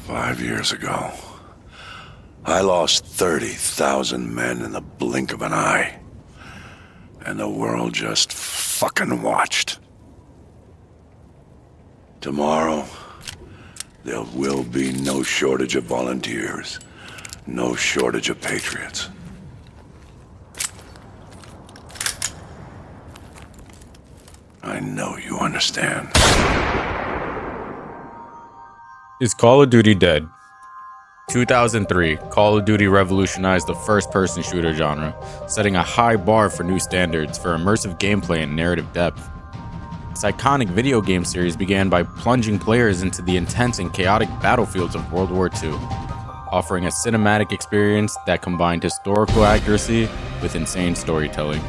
5 years ago, I lost 30,000 men in the blink of an eye. And the world just fucking watched. Tomorrow, there will be no shortage of volunteers, no shortage of patriots. I know you understand. Is Call of Duty dead? 2003, Call of Duty revolutionized the first-person shooter genre, setting a high bar for new standards for immersive gameplay and narrative depth. This iconic video game series began by plunging players into the intense and chaotic battlefields of World War II, offering a cinematic experience that combined historical accuracy with insane storytelling.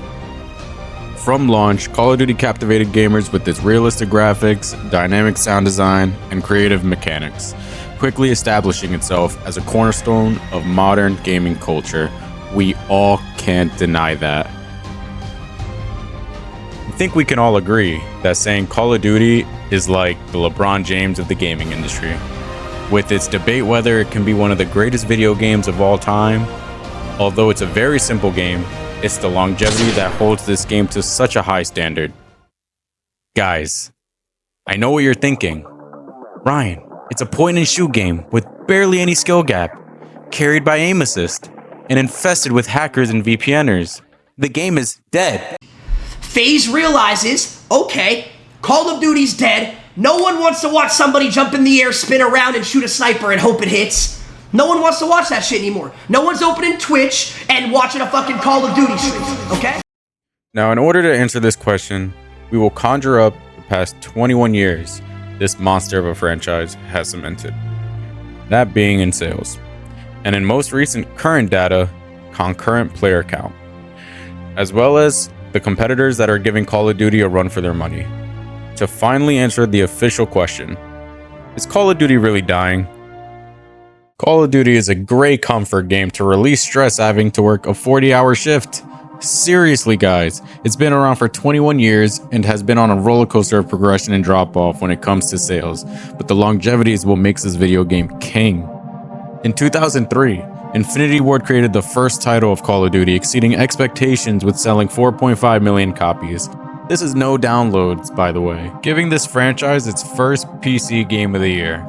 From launch, Call of Duty captivated gamers with its realistic graphics, dynamic sound design, and creative mechanics, quickly establishing itself as a cornerstone of modern gaming culture. We all can't deny that. I think we can all agree that saying Call of Duty is like the LeBron James of the gaming industry. With its debate whether it can be one of the greatest video games of all time, although it's a very simple game, it's the longevity that holds this game to such a high standard. Guys, I know what you're thinking. Ryan, it's a point-and-shoot game with barely any skill gap, carried by aim assist, and infested with hackers and VPNers. The game is dead. FaZe realizes, okay, Call of Duty's dead. No one wants to watch somebody jump in the air, spin around, and shoot a sniper and hope it hits. No one wants to watch that shit anymore. No one's opening Twitch and watching a fucking Call of Duty stream, okay? Now, in order to answer this question, we will conjure up the past 21 years this monster of a franchise has cemented. That being in sales. And in most recent current data, concurrent player count. As well as the competitors that are giving Call of Duty a run for their money. To finally answer the official question, is Call of Duty really dying? Call of Duty is a great comfort game to release stress having to work a 40-hour shift. Seriously, guys, it's been around for 21 years and has been on a roller coaster of progression and drop off when it comes to sales, but the longevity is what makes this video game king. In 2003, Infinity Ward created the first title of Call of Duty, exceeding expectations with selling 4.5 million copies. This is no downloads, by the way, giving this franchise its first PC Game of the Year.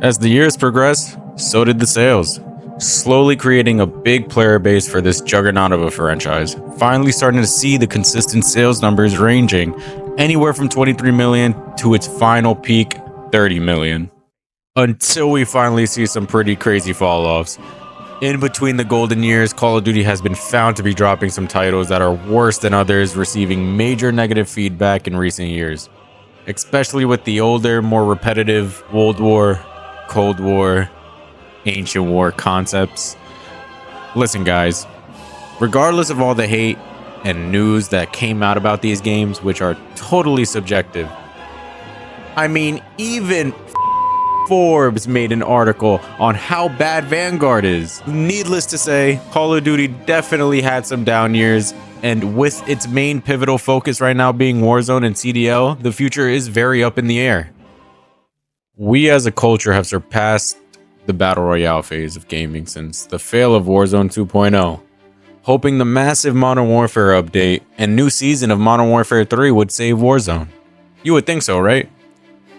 As the years progressed, so did the sales, slowly creating a big player base for this juggernaut of a franchise, finally starting to see the consistent sales numbers ranging anywhere from 23 million to its final peak, 30 million. Until we finally see some pretty crazy fall-offs. In between the golden years, Call of Duty has been found to be dropping some titles that are worse than others, receiving major negative feedback in recent years, especially with the older, more repetitive World War, Cold War, Ancient War concepts. Listen, guys, regardless of all the hate and news that came out about these games, which are totally subjective, I mean, even Forbes made an article on how bad Vanguard is. Needless to say, Call of Duty definitely had some down years, and with its main pivotal focus right now being Warzone and CDL, the future is very up in the air. We as a culture have surpassed the Battle Royale phase of gaming since the fail of Warzone 2.0, hoping the massive Modern Warfare update and new season of Modern Warfare 3 would save Warzone. You would think so, right?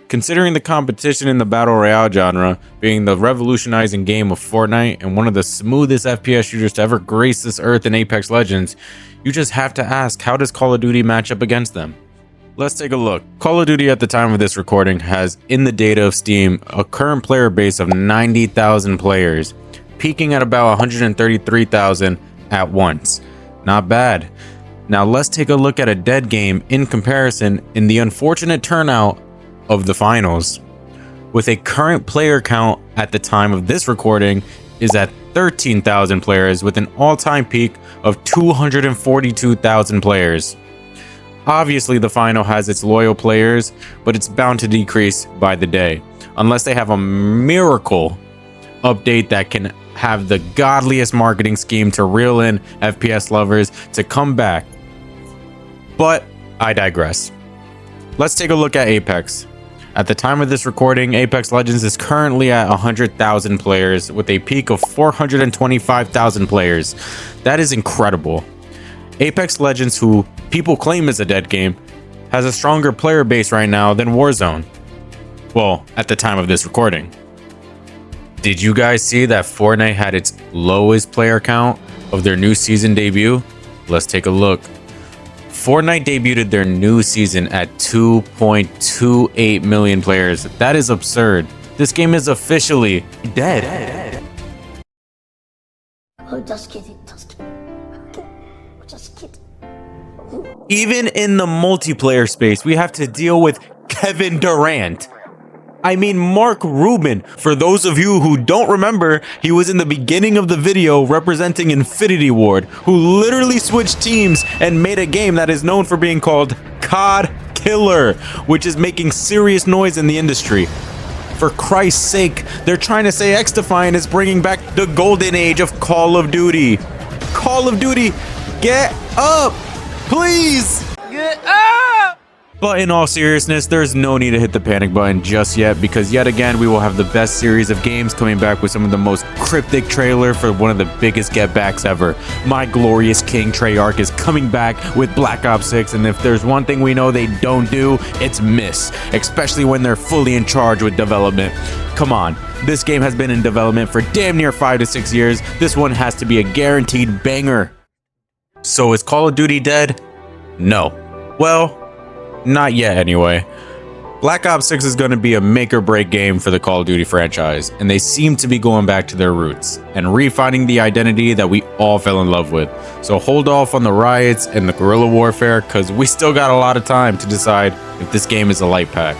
Considering the competition in the Battle Royale genre being the revolutionizing game of Fortnite and one of the smoothest FPS shooters to ever grace this earth in Apex Legends, you just have to ask, how does Call of Duty match up against them? Let's take a look. Call of Duty at the time of this recording has, in the data of Steam, a current player base of 90,000 players, peaking at about 133,000 at once. Not bad. Now let's take a look at a dead game in comparison in the unfortunate turnout of the finals. With a current player count at the time of this recording is at 13,000 players with an all-time peak of 242,000 players. Obviously, the final has its loyal players, but it's bound to decrease by the day, unless they have a miracle update that can have the godliest marketing scheme to reel in FPS lovers to come back. But I digress. Let's take a look at Apex. At the time of this recording, Apex Legends is currently at 100,000 players with a peak of 425,000 players. That is incredible. Apex Legends, who people claim is a dead game, has a stronger player base right now than Warzone. Well, at the time of this recording. Did you guys see that Fortnite had its lowest player count of their new season debut? Let's take a look. Fortnite debuted their new season at 2.28 million players. That is absurd. This game is officially dead. Oh, just kidding. Just kidding. Even in the multiplayer space, we have to deal with Kevin Durant. I mean, Mark Rubin. For those of you who don't remember, he was in the beginning of the video representing Infinity Ward, who literally switched teams and made a game that is known for being called COD Killer, which is making serious noise in the industry. For Christ's sake, they're trying to say Xdefiant is bringing back the golden age of Call of Duty. Call of Duty, get up, please! Get up! But in all seriousness, there's no need to hit the panic button just yet, because yet again, we will have the best series of games coming back with some of the most cryptic trailer for one of the biggest getbacks ever. My Glorious King Treyarch is coming back with Black Ops 6, and if there's one thing we know they don't do, it's miss, especially when they're fully in charge with development. Come on, this game has been in development for damn near 5 to 6 years. This one has to be a guaranteed banger. So is Call of Duty dead? No. Well, not yet anyway. Black Ops 6 is going to be a make or break game for the Call of Duty franchise, and they seem to be going back to their roots and refining the identity that we all fell in love with. So hold off on the riots and the guerrilla warfare, because we still got a lot of time to decide if this game is a light pack.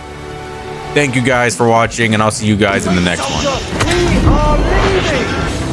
Thank you guys for watching, and I'll see you guys in the next one. We are leaving!